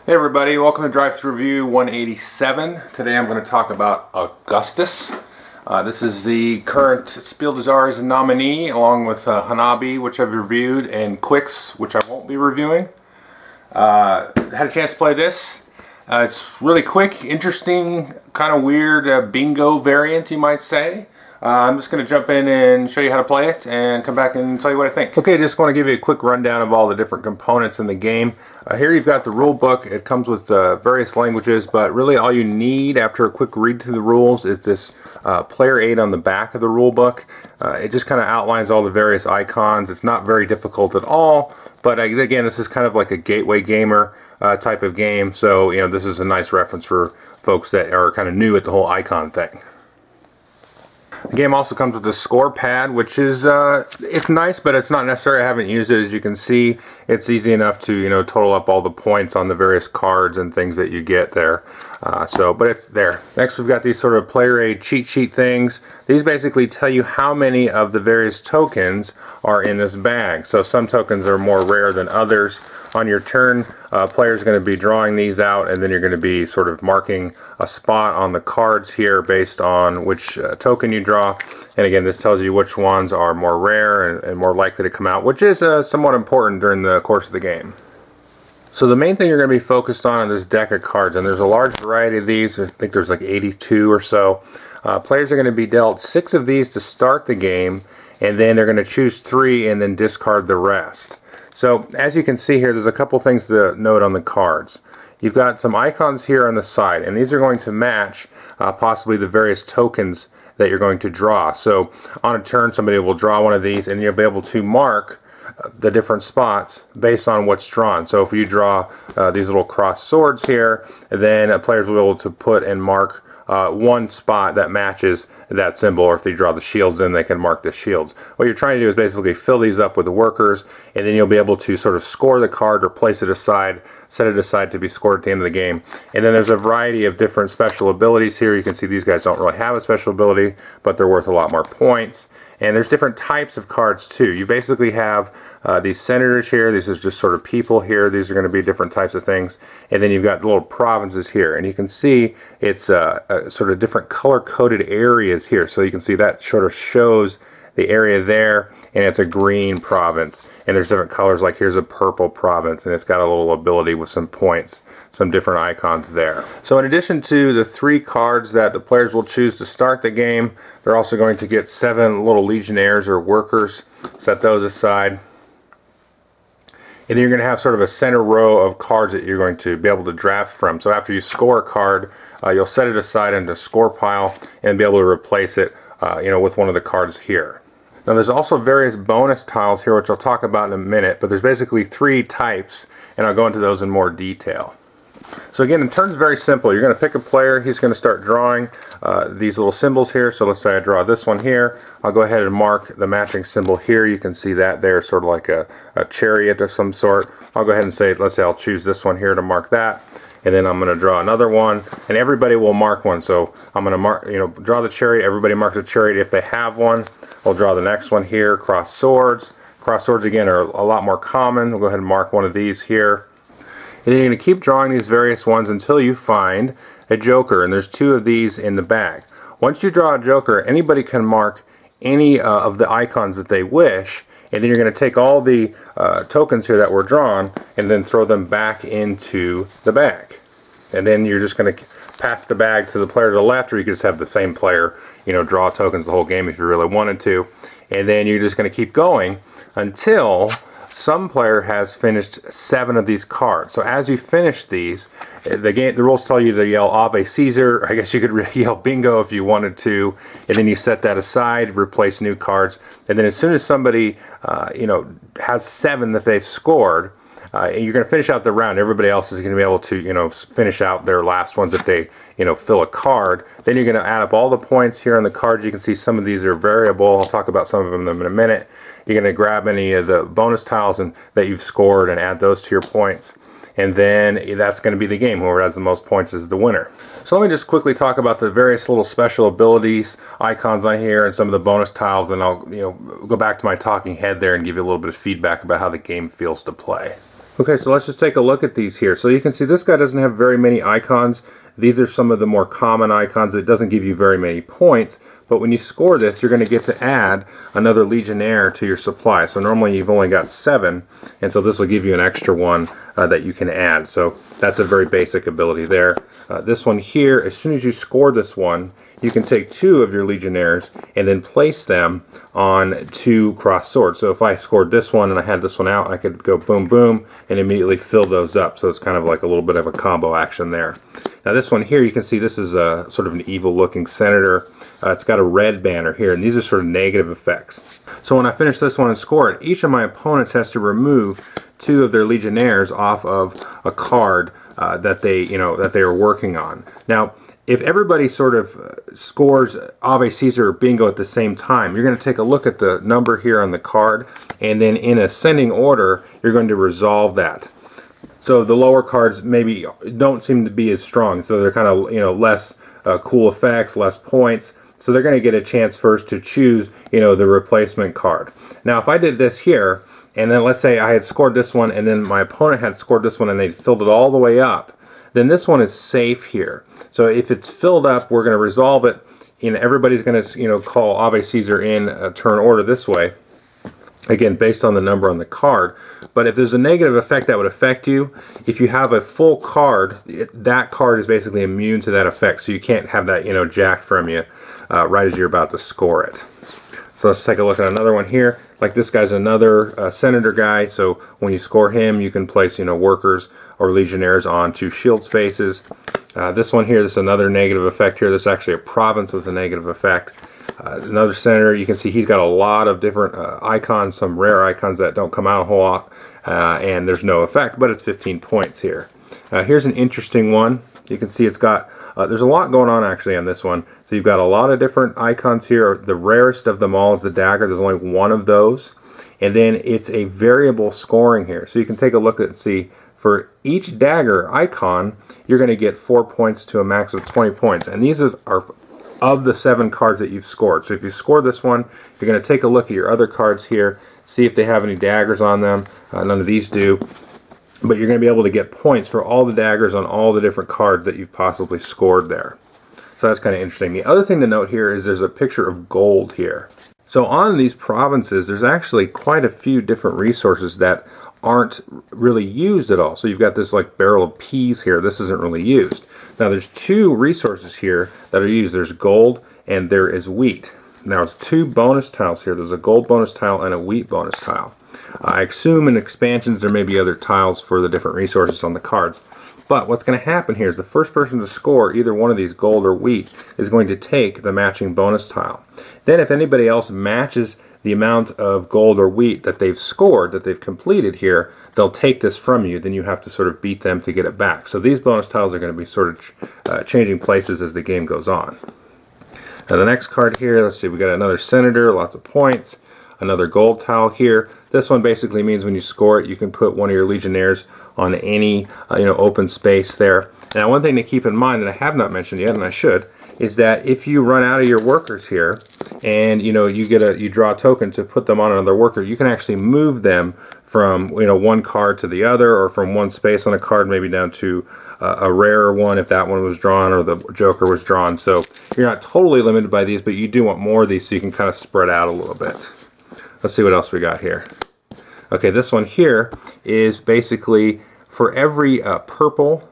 Hey everybody, welcome to Drive Thru Review 187. Today I'm going to talk about Augustus. This is the current Spiel des Jahres nominee, along with Hanabi, which I've reviewed, and Quicks, which I won't be reviewing. Had a chance to play this. It's really quick, interesting, kind of weird bingo variant, you might say. I'm just going to jump in and show you how to play it and come back and tell you what I think. Okay, just want to give you a quick rundown of all the different components in the game. Here you've got the rule book. It comes with various languages, but really all you need after a quick read through the rules is this player aid on the back of the rule book. It just kind of outlines all the various icons. It's not very difficult at all, but again, this is kind of like a gateway gamer type of game, so you know, this is a nice reference for folks that are kind of new at the whole icon thing. The game also comes with a score pad, which is it's nice, but it's not necessary. I haven't used it. As you can see, it's easy enough to total up all the points on the various cards and things that you get there. But it's there. Next, we've got these sort of player aid cheat sheet things. These basically tell you how many of the various tokens are in this bag. So some tokens are more rare than others. On your turn, player's going to be drawing these out, and then you're going to be sort of marking a spot on the cards here based on which token you draw. And again, this tells you which ones are more rare and more likely to come out, which is somewhat important during the course of the game. So the main thing you're going to be focused on this deck of cards, and there's a large variety of these. I think there's like 82 or so. Players are going to be dealt 6 of these to start the game, and then they're going to choose 3 and then discard the rest. So as you can see here, there's a couple things to note on the cards. You've got some icons here on the side, and these are going to match possibly the various tokens that you're going to draw. So on a turn, somebody will draw one of these, and you'll be able to mark the different spots based on what's drawn. So if you draw these little crossed swords here, then players will be able to put and mark one spot that matches that symbol, or if they draw the shields in, they can mark the shields. What you're trying to do is basically fill these up with the workers, and then you'll be able to sort of score the card or place it aside, set it aside to be scored at the end of the game. And then there's a variety of different special abilities here. You can see these guys don't really have a special ability, but they're worth a lot more points. And there's different types of cards too. You basically have these senators here. These are just sort of people here. These are going to be different types of things. And then you've got little provinces here. And you can see it's sort of different color-coded areas here. So you can see that sort of shows the area there, and it's a green province. And there's different colors, like here's a purple province, and it's got a little ability with some points, some different icons there. So in addition to the 3 cards that the players will choose to start the game, they're also going to get 7 little legionnaires or workers. Set those aside. And then you're going to have sort of a center row of cards that you're going to be able to draft from. So after you score a card, you'll set it aside into a score pile and be able to replace it with one of the cards here. Now there's also various bonus tiles here, which I'll talk about in a minute, but there's basically 3 types, and I'll go into those in more detail. So again, the turn's very simple. You're going to pick a player. He's going to start drawing these little symbols here. So let's say I draw this one here. I'll go ahead and mark the matching symbol here. You can see that there, sort of like a chariot of some sort. I'll go ahead and say, let's say I'll choose this one here to mark that. And then I'm going to draw another one, and everybody will mark one. So I'm going to mark, draw the chariot. Everybody marks a chariot if they have one. I'll draw the next one here, cross swords. Cross swords, again, are a lot more common. We'll go ahead and mark one of these here. And then you're going to keep drawing these various ones until you find a joker, and there's 2 of these in the bag. Once you draw a joker, anybody can mark any of the icons that they wish, and then you're going to take all the tokens here that were drawn and then throw them back into the bag. And then you're just going to pass the bag to the player to the left, or you could just have the same player draw tokens the whole game if you really wanted to. And then you're just going to keep going until some player has finished 7 of these cards. So as you finish these, the rules tell you to yell Ave Caesar. I guess you could yell bingo if you wanted to, and then you set that aside, replace new cards, and then as soon as somebody has 7 that they've scored, you're going to finish out the round. Everybody else is going to be able to finish out their last ones if they fill a card. Then you're going to add up all the points here on the cards. You can see some of these are variable. I'll talk about some of them in a minute. You're going to grab any of the bonus tiles that you've scored and add those to your points. And then that's going to be the game. Whoever has the most points is the winner. So let me just quickly talk about the various little special abilities, icons on here, and some of the bonus tiles, and I'll go back to my talking head there and give you a little bit of feedback about how the game feels to play. Okay, so let's just take a look at these here. So you can see this guy doesn't have very many icons. These are some of the more common icons. It doesn't give you very many points, but when you score this, you're going to get to add another Legionnaire to your supply. So normally you've only got 7, and so this will give you an extra one that you can add. So that's a very basic ability there. This one here, as soon as you score this one, you can take 2 of your Legionnaires and then place them on 2 crossed swords. So if I scored this one and I had this one out, I could go boom, boom, and immediately fill those up. So it's kind of like a little bit of a combo action there. Now this one here, you can see this is a sort of an evil-looking senator. It's got a red banner here, and these are sort of negative effects. So when I finish this one and score it, each of my opponents has to remove 2 of their Legionnaires off of a card that they are working on. Now, if everybody sort of scores Ave Caesar or bingo at the same time, you're going to take a look at the number here on the card, and then in ascending order, you're going to resolve that. So the lower cards maybe don't seem to be as strong, so they're kind of less cool effects, less points. So they're going to get a chance first to choose the replacement card. Now, if I did this here, and then let's say I had scored this one, and then my opponent had scored this one, and they filled it all the way up, then this one is safe here. So if it's filled up, we're going to resolve it. Everybody's going to call Ave Caesar in a turn order this way. Again, based on the number on the card. But if there's a negative effect that would affect you, if you have a full card, that card is basically immune to that effect. So you can't have that jacked from you right as you're about to score it. So let's take a look at another one here. Like this guy's another senator guy. So when you score him, you can place workers or legionnaires onto shield spaces. This one here, this is another negative effect here. This is actually a province with a negative effect. Another senator, you can see he's got a lot of different icons, some rare icons that don't come out a whole lot, and there's no effect, but it's 15 points here. Here's an interesting one. You can see it's got, there's a lot going on actually on this one. So you've got a lot of different icons here. The rarest of them all is the dagger. There's only one of those. And then it's a variable scoring here. So you can take a look and see for each dagger icon, you're going to get 4 points to a max of 20 points. And these are of the 7 cards that you've scored. So if you score this one, you're going to take a look at your other cards here, see if they have any daggers on them. None of these do. But you're going to be able to get points for all the daggers on all the different cards that you've possibly scored there. So that's kind of interesting. The other thing to note here is there's a picture of gold here. So on these provinces, there's actually quite a few different resources that aren't really used at all. So you've got this like barrel of peas here. This isn't really used. Now there's 2 resources here that are used. There's gold and there is wheat. Now it's 2 bonus tiles here. There's a gold bonus tile and a wheat bonus tile. I assume in expansions there may be other tiles for the different resources on the cards. But what's going to happen here is the first person to score either one of these gold or wheat is going to take the matching bonus tile. Then if anybody else matches the amount of gold or wheat that they've scored, that they've completed here, they'll take this from you. Then you have to sort of beat them to get it back. So these bonus tiles are going to be sort of changing places as the game goes on. Now the next card here, let's see, we got another senator, lots of points. Another gold tile here. This one basically means when you score it, you can put one of your legionnaires on any open space there. Now one thing to keep in mind that I have not mentioned yet, and I should, is that if you run out of your workers here and you draw a token to put them on another worker, you can actually move them from one card to the other, or from one space on a card maybe down to a rarer one if that one was drawn or the joker was drawn. So you're not totally limited by these, but you do want more of these so you can kind of spread out a little bit. Let's see what else we got here. Okay, this one here is basically for every purple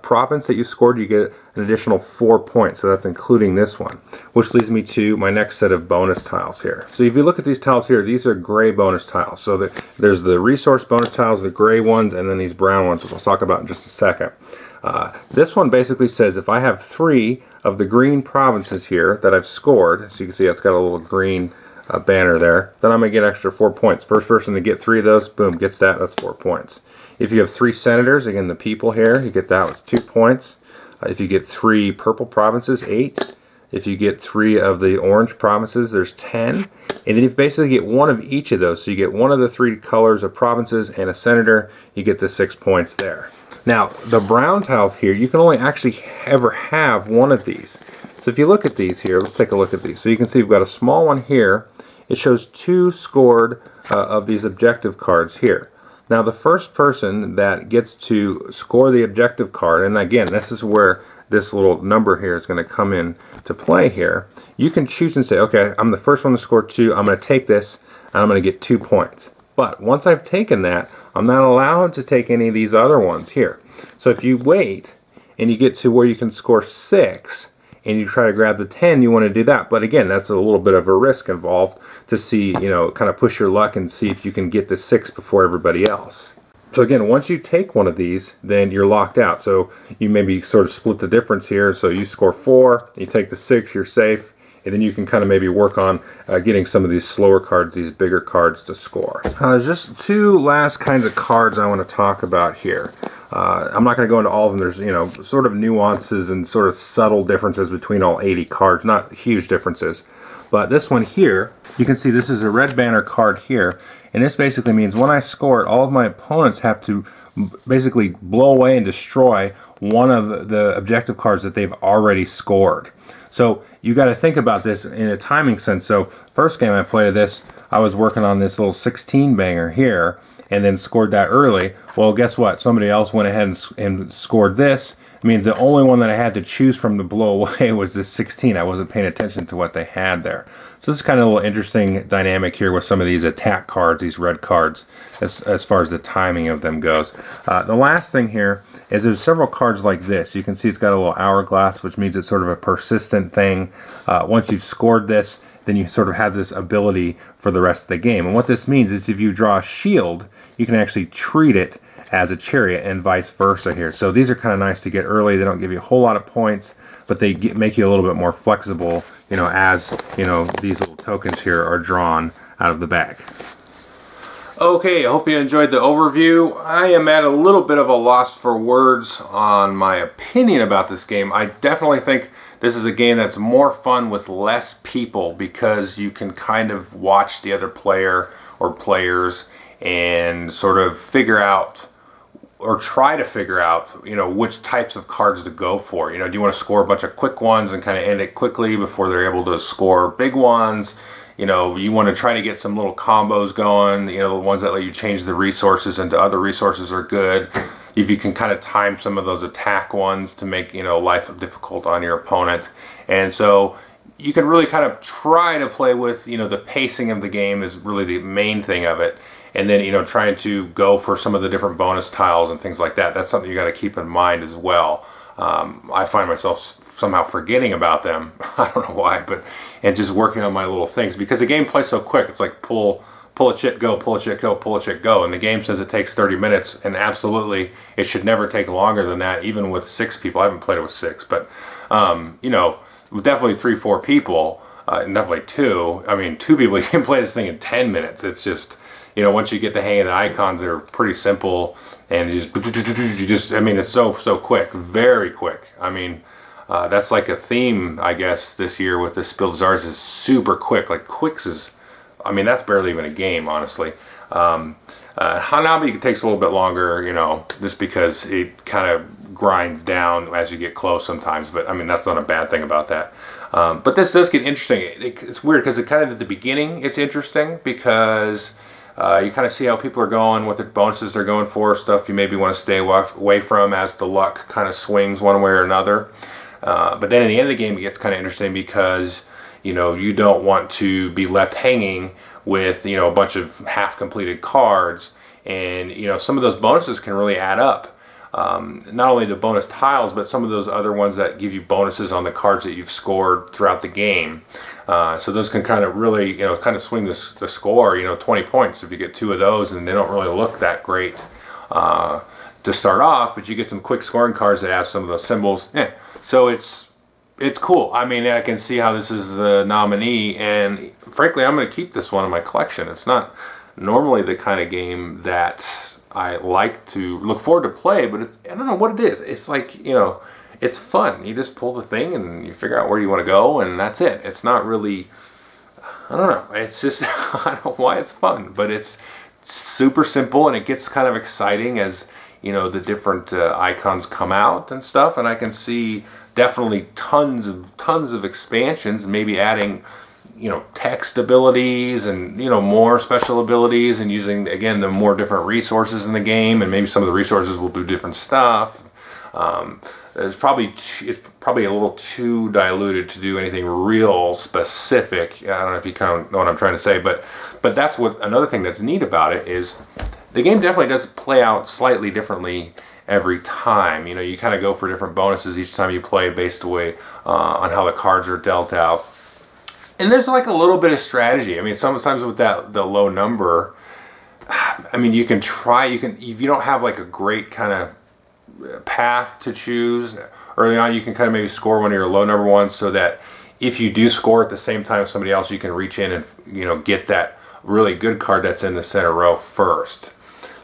province that you scored, you get an additional 4 points. So that's including this one, which leads me to my next set of bonus tiles here. So if you look at these tiles here, these are gray bonus tiles. So there's the resource bonus tiles, the gray ones, and then these brown ones, which I'll talk about in just a second. This one basically says if I have 3 of the green provinces here that I've scored, so you can see it's got a little green banner there, then I'm going to get extra 4 points. First person to get 3 of those, boom, gets that, that's 4 points. If you have 3 senators, again the people here, you get that with 2 points. If you get 3 purple provinces, 8. If you get 3 of the orange provinces, there's 10. And then if you basically get 1 of each of those, so you get 1 of the 3 colors of provinces and a senator, you get the 6 points there. Now, the brown tiles here, you can only actually ever have 1 of these. So if you look at these here, let's take a look at these. So you can see we've got a small one here. It shows 2 scored of these objective cards here. Now the first person that gets to score the objective card, and again, this is where this little number here is going to come in to play here. You can choose and say, okay, I'm the first one to score 2. I'm going to take this, and I'm going to get 2 points. But once I've taken that, I'm not allowed to take any of these other ones here. So if you wait and you get to where you can score 6, and you try to grab the 10, you want to do that. But again, that's a little bit of a risk involved to see, kind of push your luck and see if you can get the 6 before everybody else. So again, once you take one of these, then you're locked out. So you maybe sort of split the difference here. So you score 4, you take the 6, you're safe, and then you can kind of maybe work on getting some of these slower cards, these bigger cards to score. There's just 2 last kinds of cards I want to talk about here. I'm not going to go into all of them. There's, sort of nuances and sort of subtle differences between all 80 cards, not huge differences. But this one here, you can see this is a red banner card here, and this basically means when I score it, all of my opponents have to basically blow away and destroy one of the objective cards that they've already scored. So you got to think about this in a timing sense. So first game I played this, I was working on this little 16 banger here, and then scored that early. Well, guess what? Somebody else went ahead and scored this. It means the only one that I had to choose from to blow away was this 16. I wasn't paying attention to what they had there. So this is kind of a little interesting dynamic here with some of these attack cards, these red cards, as far as the timing of them goes. The last thing here is there's several cards like this. You can see it's got a little hourglass, which means it's sort of a persistent thing. Once you've scored this, then you sort of have this ability for the rest of the game. And what this means is if you draw a shield, you can actually treat it as a chariot and vice versa here. So these are kind of nice to get early. They don't give you a whole lot of points, but they make you a little bit more flexible, as, these little tokens here are drawn out of the bag. Okay, I hope you enjoyed the overview. I am at a little bit of a loss for words on my opinion about this game. I definitely think this is a game that's more fun with less people because you can kind of watch the other player or players and sort of figure out or try to figure out, which types of cards to go for. Do you want to score a bunch of quick ones and kind of end it quickly before they're able to score big ones? You want to try to get some little combos going. The ones that let you change the resources into other resources are good. If you can kind of time some of those attack ones to make, life difficult on your opponent. And so you can really kind of try to play with, the pacing of the game is really the main thing of it. And then, trying to go for some of the different bonus tiles and things like that. That's something you got to keep in mind as well. I find myself somehow forgetting about them. I don't know why, and just working on my little things because the game plays so quick. It's like pull a chit, go, pull a chit, go, pull a chit, go. And the game says it takes 30 minutes, and absolutely, it should never take longer than that, even with 6 people. I haven't played it with 6, but, definitely 3, 4 people, definitely 2. I mean, 2 people, you can play this thing in 10 minutes. It's just, once you get the hang of the icons, they're pretty simple, and you just it's so quick, very quick. That's like a theme, I guess, this year with the Spiel des Jahres is super quick. Like Quicks is, that's barely even a game, honestly. Hanabi takes a little bit longer, just because it kind of grinds down as you get close sometimes. But that's not a bad thing about that. But this does get interesting. It's weird because at the beginning it's interesting because you kind of see how people are going, what the bonuses they're going for, stuff you maybe want to stay away from as the luck kind of swings one way or another. But then at the end of the game, it gets kind of interesting because, you don't want to be left hanging with, a bunch of half-completed cards. And, some of those bonuses can really add up. Not only the bonus tiles, but some of those other ones that give you bonuses on the cards that you've scored throughout the game. So those can kind of really, kind of swing the score, 20 points if you get 2 of those, and they don't really look that great to start off, but you get some quick scoring cards that have some of those symbols. So it's cool. I can see how this is the nominee, and frankly, I'm going to keep this one in my collection. It's not normally the kind of game that I like to look forward to play, but I don't know what it is. It's like, it's fun. You just pull the thing and you figure out where you want to go, and that's it. It's not really, I don't know. It's just, I don't know why it's fun, but it's super simple, and it gets kind of exciting as, the different icons come out and stuff, and I can see definitely tons of expansions, maybe adding text abilities and more special abilities, and using again the more different resources in the game, and maybe some of the resources will do different stuff. It's probably a little too diluted to do anything real specific. I don't know if you kind of know what I'm trying to say, but that's what another thing that's neat about it is the game definitely does play out slightly differently every time. You kind of go for different bonuses each time you play based away on how the cards are dealt out. And there's like a little bit of strategy. I mean, sometimes with the low number, I mean, you can if you don't have like a great kind of path to choose early on, you can kind of maybe score one of your low number ones, so that if you do score at the same time as somebody else, you can reach in and get that really good card that's in the center row first.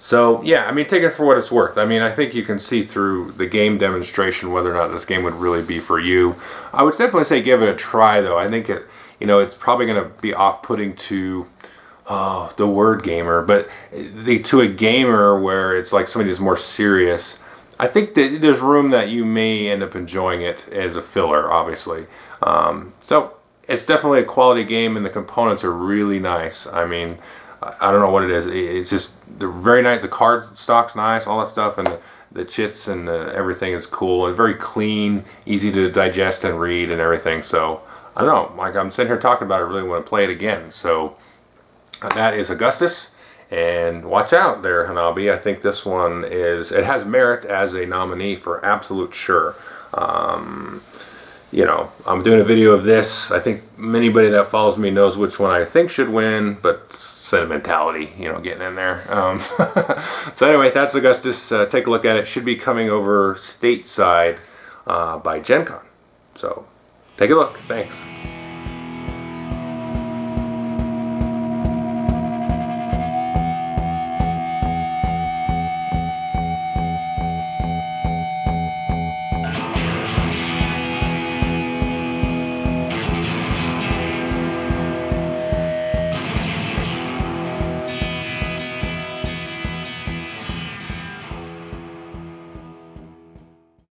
So yeah, I mean, take it for what it's worth. I mean, I think you can see through the game demonstration whether or not this game would really be for you. I would definitely say give it a try, though. I think it's probably going to be off-putting to the word gamer, but to a gamer where it's like somebody who's more serious. I think that there's room that you may end up enjoying it as a filler, obviously. So it's definitely a quality game, and the components are really nice. I mean, I don't know what it is. It's just they're very nice. The card stock's nice, all that stuff, and the chits and everything is cool and very clean, easy to digest and read and everything. So I don't know. Like I'm sitting here talking about it, I really want to play it again. So that is Augustus. And watch out there, Hanabi. I think this one it has merit as a nominee for absolute sure. I'm doing a video of this. I think anybody that follows me knows which one I think should win, but sentimentality, getting in there. So anyway, that's Augustus. Take a look at it. Should be coming over stateside by Gen Con. So take a look. Thanks.